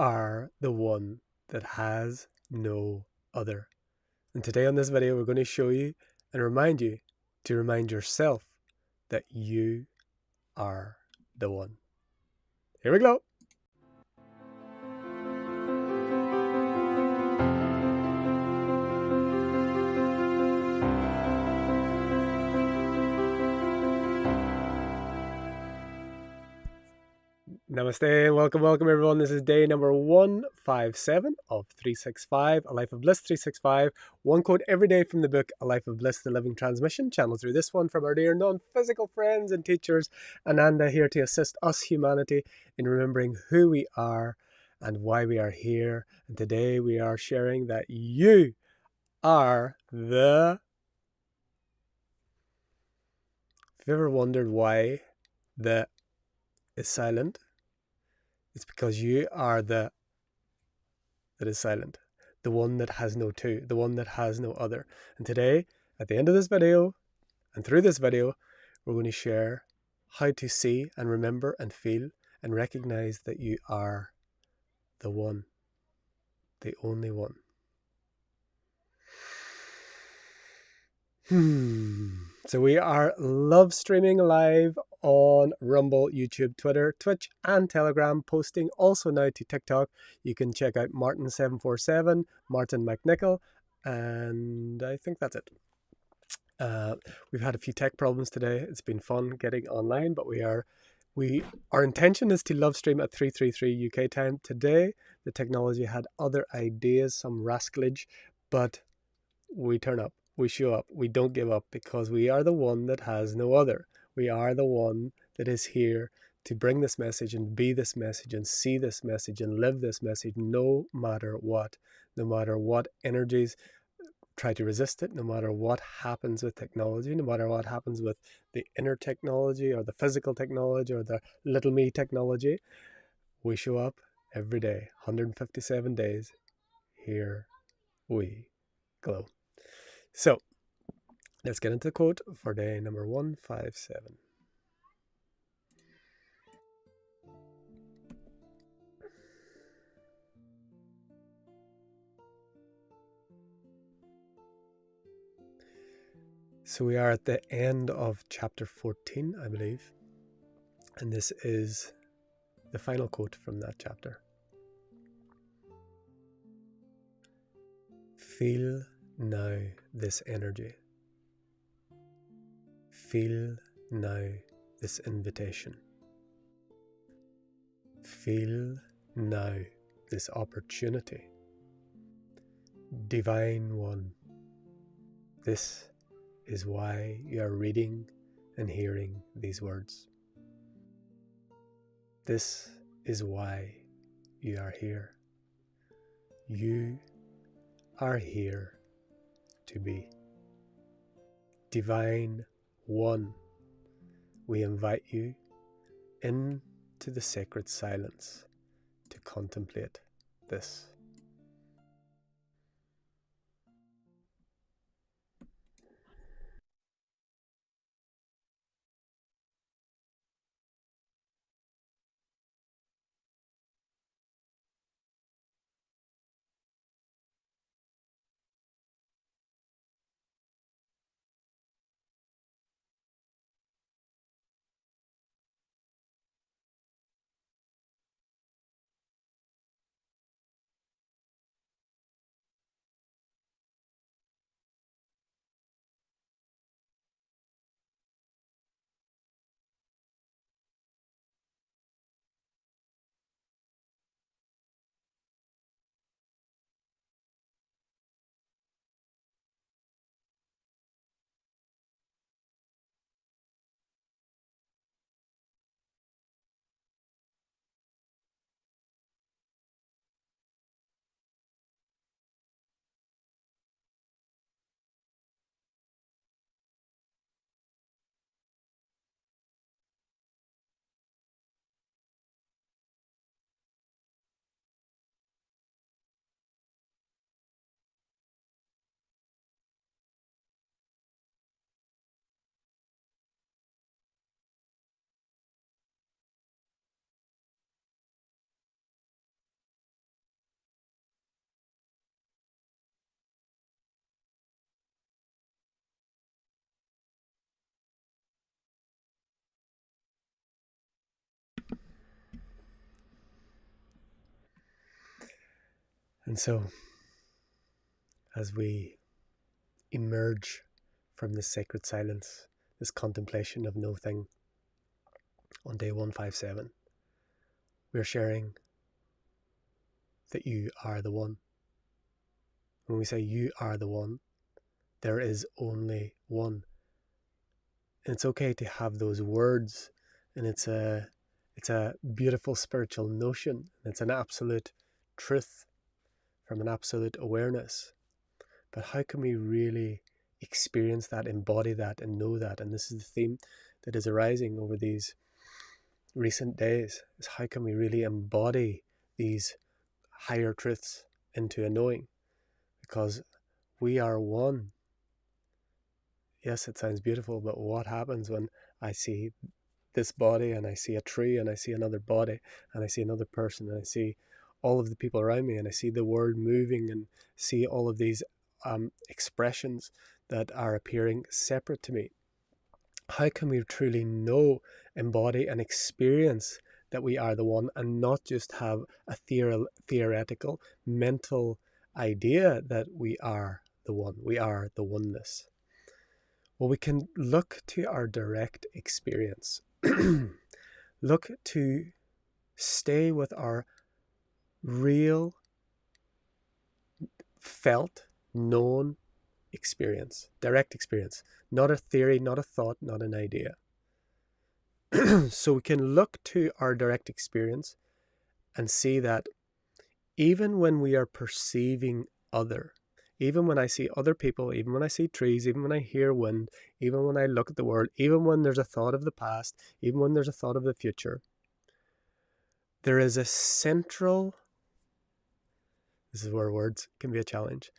are the one that has no other. And today on this video, we're going to show you and remind you to remind yourself that you are the one. Here we go. Namaste and welcome everyone. This is day number 157 of 365, A Life of Bliss 365. One quote every day from the book, A Life of Bliss, the Living Transmission. Channel through this one from our dear non-physical friends and teachers, AnandA, here to assist us humanity in remembering who we are and why we are here. And today we are sharing that you are the... Have you ever wondered why the is silent? It's because you are the that is silent, the one that has no two, the one that has no other. And today, at the end of this video, and through this video, we're going to share how to see and remember and feel and recognize that you are the one, the only one. So we are love streaming live on Rumble, YouTube, Twitter, Twitch, and Telegram, posting also now to TikTok. You can check out Martin747, Martin McNicholl, and I think that's it. We've had a few tech problems today. It's been fun getting online, but our intention is to love stream at 3:33 UK time. Today, the technology had other ideas, some rascalage, but we turn up. We show up. We don't give up because we are the one that has no other. We are the one that is here to bring this message and be this message and see this message and live this message no matter what. No matter what energies try to resist it, no matter what happens with technology, no matter what happens with the inner technology or the physical technology or the little me technology, we show up every day, 157 days. Here we go. So, let's get into the quote for day number 157. So we are at the end of chapter 14, I believe. And this is the final quote from that chapter. Feel now this energy. Feel now this invitation. Feel now this opportunity. Divine One, this is why you are reading and hearing these words. This is why you are here. You are here to be. Divine One, we invite you into the sacred silence to contemplate this. And so, as we emerge from this sacred silence, this contemplation of no thing, on day 157, we're sharing that you are the one. When we say you are the one, there is only one. And it's okay to have those words, and it's a beautiful spiritual notion. It's an absolute truth from an absolute awareness. But how can we really experience that, embody that, and know that? And this is the theme that is arising over these recent days, is how can we really embody these higher truths into a knowing? Because we are one. Yes, it sounds beautiful, but what happens when I see this body, and I see a tree, and I see another body, and I see another person, and I see all of the people around me, and I see the world moving, and see all of these expressions that are appearing separate to me? How can we truly know, embody, and experience that we are the one, and not just have a theoretical, mental idea that we are the one, we are the oneness? Well, we can look to our direct experience. Look to stay with our real, felt, known experience, direct experience, not a theory, not a thought, not an idea. So we can look to our direct experience and see that even when we are perceiving other, even when I see other people, even when I see trees, even when I hear wind, even when I look at the world, even when there's a thought of the past, even when there's a thought of the future, there is a central, this is where words can be a challenge,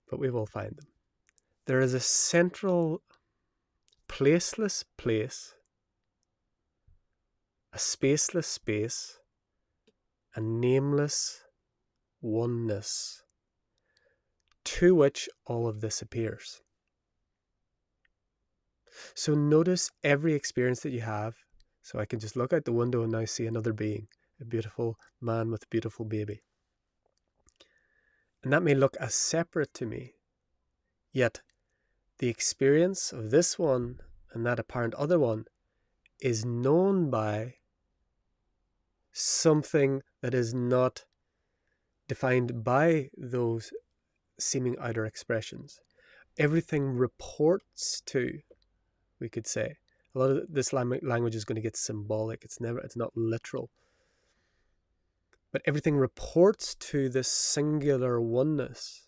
but we will find them. There is a central placeless place, a spaceless space, a nameless oneness to which all of this appears. So notice every experience that you have. So I can just look out the window and now see another being, a beautiful man with a beautiful baby. And that may look as separate to me, yet the experience of this one and that apparent other one is known by something that is not defined by those seeming outer expressions. Everything reports to, we could say. A lot of this language is going to get symbolic. It's not literal. But everything reports to this singular oneness.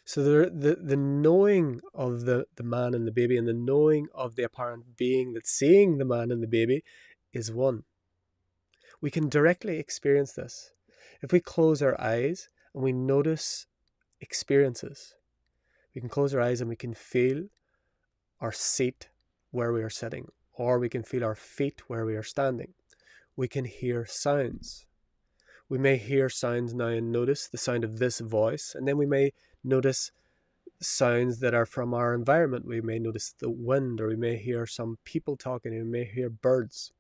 So the knowing of the man and the baby, and the knowing of the apparent being that's seeing the man and the baby, is one. We can directly experience this. If we close our eyes and we notice experiences, we can close our eyes and we can feel our seat where we are sitting, or we can feel our feet where we are standing. We can hear sounds. We may hear sounds now and notice the sound of this voice, and then we may notice sounds that are from our environment. We may notice the wind, or we may hear some people talking, and we may hear birds.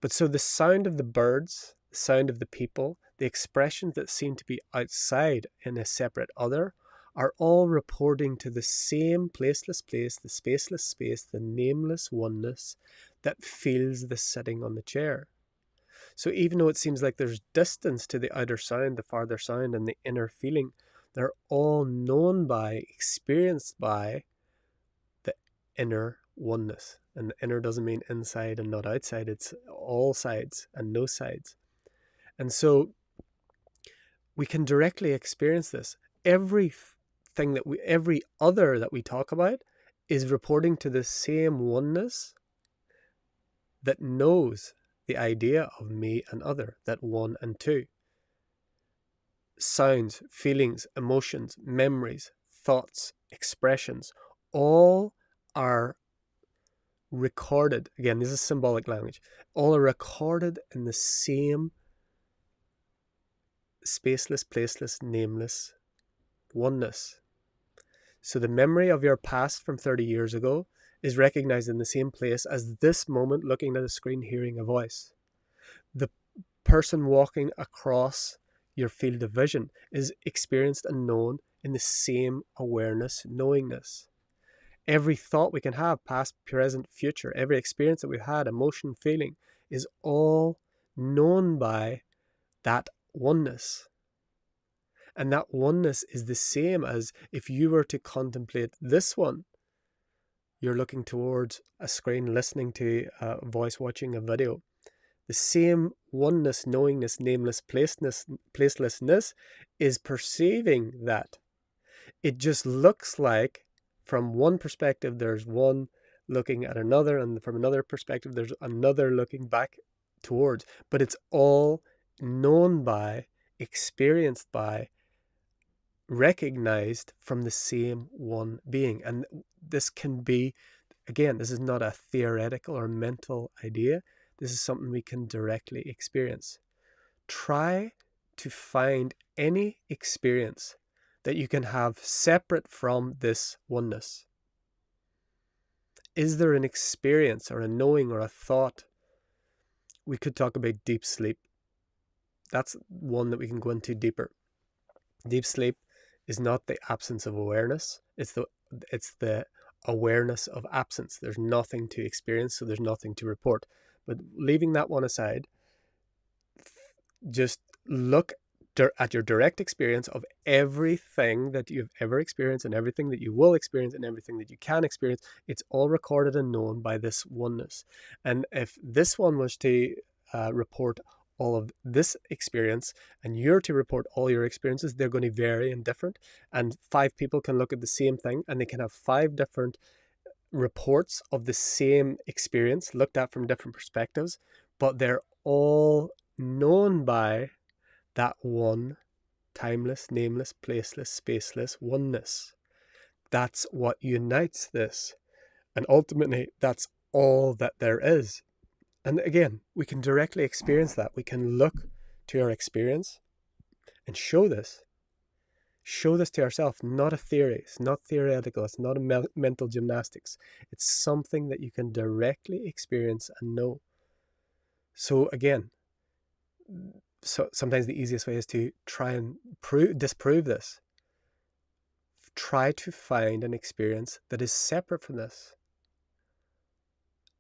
But so the sound of the birds, the sound of the people, the expressions that seem to be outside in a separate other, are all reporting to the same placeless place, the spaceless space, the nameless oneness that feels the sitting on the chair. So even though it seems like there's distance to the outer sound, the farther sound, and the inner feeling, they're all known by, experienced by the inner oneness. And the inner doesn't mean inside and not outside. It's all sides and no sides. And so we can directly experience this. Every other that we talk about is reporting to the same oneness that knows the idea of me and other, that one and two. Sounds, feelings, emotions, memories, thoughts, expressions, all are recorded. Again, this is symbolic language. All are recorded in the same spaceless, placeless, nameless oneness. So the memory of your past from 30 years ago is recognized in the same place as this moment, looking at a screen, hearing a voice. The person walking across your field of vision, is experienced and known in the same awareness, knowingness. Every thought we can have, past, present, future, every experience that we've had, emotion, feeling, is all known by that oneness. And that oneness is the same as if you were to contemplate this one. You're looking towards a screen, listening to a voice, watching a video. The same oneness, knowingness, nameless, placelessness is perceiving that. It just looks like from one perspective there's one looking at another, and from another perspective there's another looking back towards. But it's all known by, experienced by, recognized from the same one being. And this can be, again, this is not a theoretical or mental idea. This is something we can directly experience. Try to find any experience that you can have separate from this oneness. Is there an experience or a knowing or a thought? We could talk about deep sleep. That's one that we can go into deeper. Deep sleep is not the absence of awareness. It's the awareness of absence. There's nothing to experience, so there's nothing to report. But leaving that one aside, just look at your direct experience of everything that you've ever experienced and everything that you will experience and everything that you can experience. It's all recorded and known by this oneness. And if this one was to report all of this experience and you're to report all your experiences, they're going to vary and different. And 5 people can look at the same thing and they can have 5 different reports of the same experience looked at from different perspectives, but they're all known by that one timeless, nameless, placeless, spaceless oneness. That's what unites this. And ultimately, that's all that there is. And again, we can directly experience that. We can look to our experience and show this. Show this to ourselves, not a theory. It's not theoretical. It's not a mental gymnastics. It's something that you can directly experience and know. So again, sometimes the easiest way is to try and disprove this. Try to find an experience that is separate from this.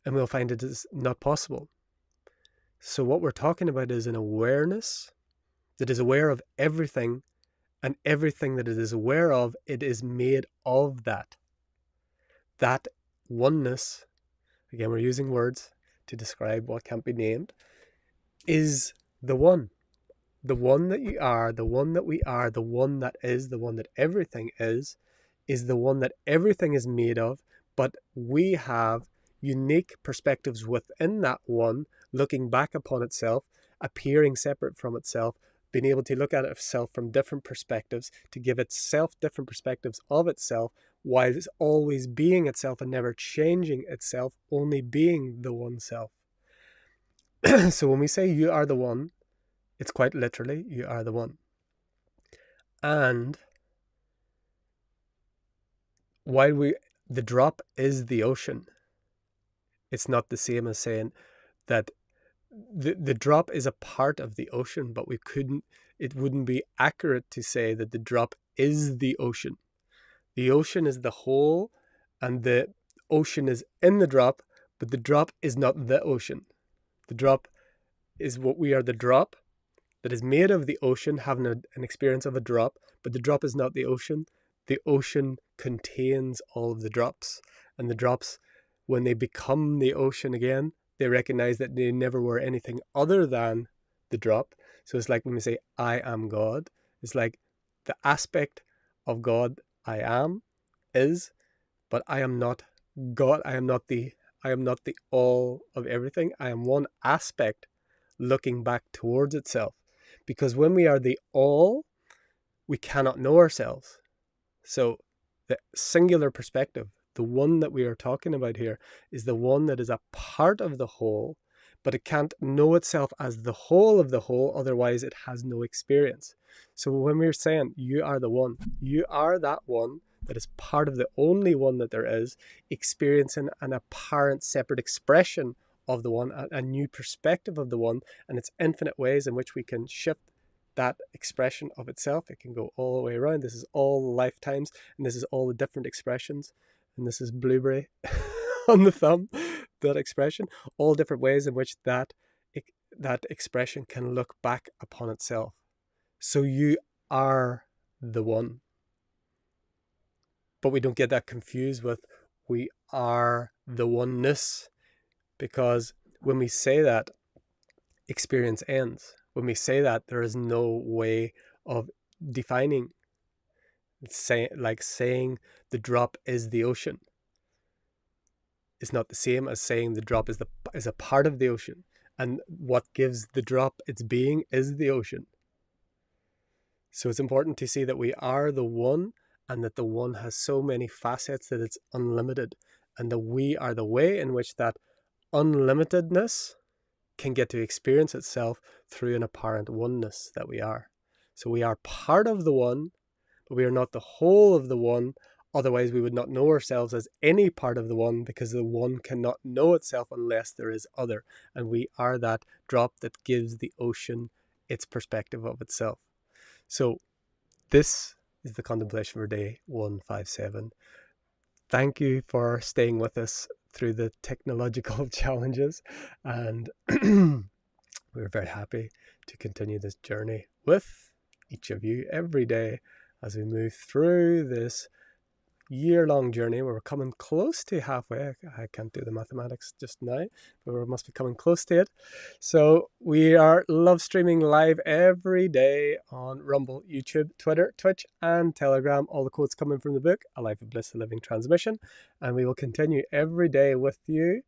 And we'll find it is not possible. So what we're talking about is an awareness that is aware of everything, and everything that it is aware of, it is made of that. That oneness, again, we're using words to describe what can't be named, is the one. The one that you are, the one that we are, the one that is, the one that everything is the one that everything is made of, but we have unique perspectives within that one, looking back upon itself, appearing separate from itself, being able to look at itself from different perspectives, to give itself different perspectives of itself, while it's always being itself and never changing itself, only being the one self. So when we say you are the one, it's quite literally, you are the one. And while the drop is the ocean, it's not the same as saying that the drop is a part of the ocean, but it wouldn't be accurate to say that the drop is the ocean. The ocean is the whole, and the ocean is in the drop, but the drop is not the ocean. The drop is what we are, the drop that is made of the ocean, having an experience of a drop, but the drop is not the ocean. The ocean contains all of the drops, and the drops, when they become the ocean again, they recognize that they never were anything other than the drop. So it's like when we say, I am God, it's like the aspect of God I am is, but I am not God. I am not the all of everything. I am one aspect looking back towards itself. Because when we are the all, we cannot know ourselves. So the singular perspective, the one that we are talking about here, is the one that is a part of the whole, but it can't know itself as the whole of the whole, otherwise it has no experience. So when we're saying you are the one, you are that one that is part of the only one that there is, experiencing an apparent separate expression of the one, a new perspective of the one, and its infinite ways in which we can shift that expression of itself. It can go all the way around. This is all lifetimes, and this is all the different expressions. And this is blueberry on the thumb, that expression, all different ways in which that expression can look back upon itself. So you are the one. But we don't get that confused with we are the oneness, because when we say that, experience ends. When we say that, there is no way of defining. It's like saying the drop is the ocean. It's not the same as saying the drop is a part of the ocean, and what gives the drop its being is the ocean. So it's important to see that we are the one, and that the one has so many facets that it's unlimited, and that we are the way in which that unlimitedness can get to experience itself through an apparent oneness that we are. So we are part of the one, but we are not the whole of the one. Otherwise, we would not know ourselves as any part of the one, because the one cannot know itself unless there is other. And we are that drop that gives the ocean its perspective of itself. So this is the contemplation for day 157. Thank you for staying with us through the technological challenges, and we're very happy to continue this journey with each of you every day as we move through this year-long journey where we're coming close to halfway. I can't do the mathematics just now, but we must be coming close to it. So we are love streaming live every day on Rumble, YouTube, Twitter, Twitch, and Telegram. All the quotes coming from the book, A Life of Bliss, A Living Transmission. And we will continue every day with you.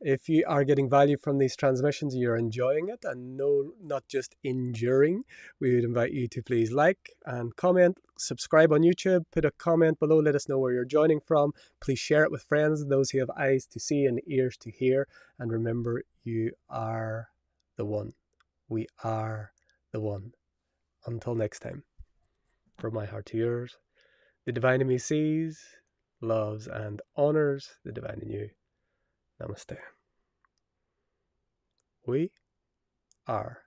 If you are getting value from these transmissions, you're enjoying it and not just enduring, we would invite you to please like and comment, subscribe on YouTube, put a comment below, let us know where you're joining from. Please share it with friends, those who have eyes to see and ears to hear. And remember, you are the one. We are the one. Until next time, from my heart to yours, the divine in me sees, loves, and honors the divine in you. Namaste. We are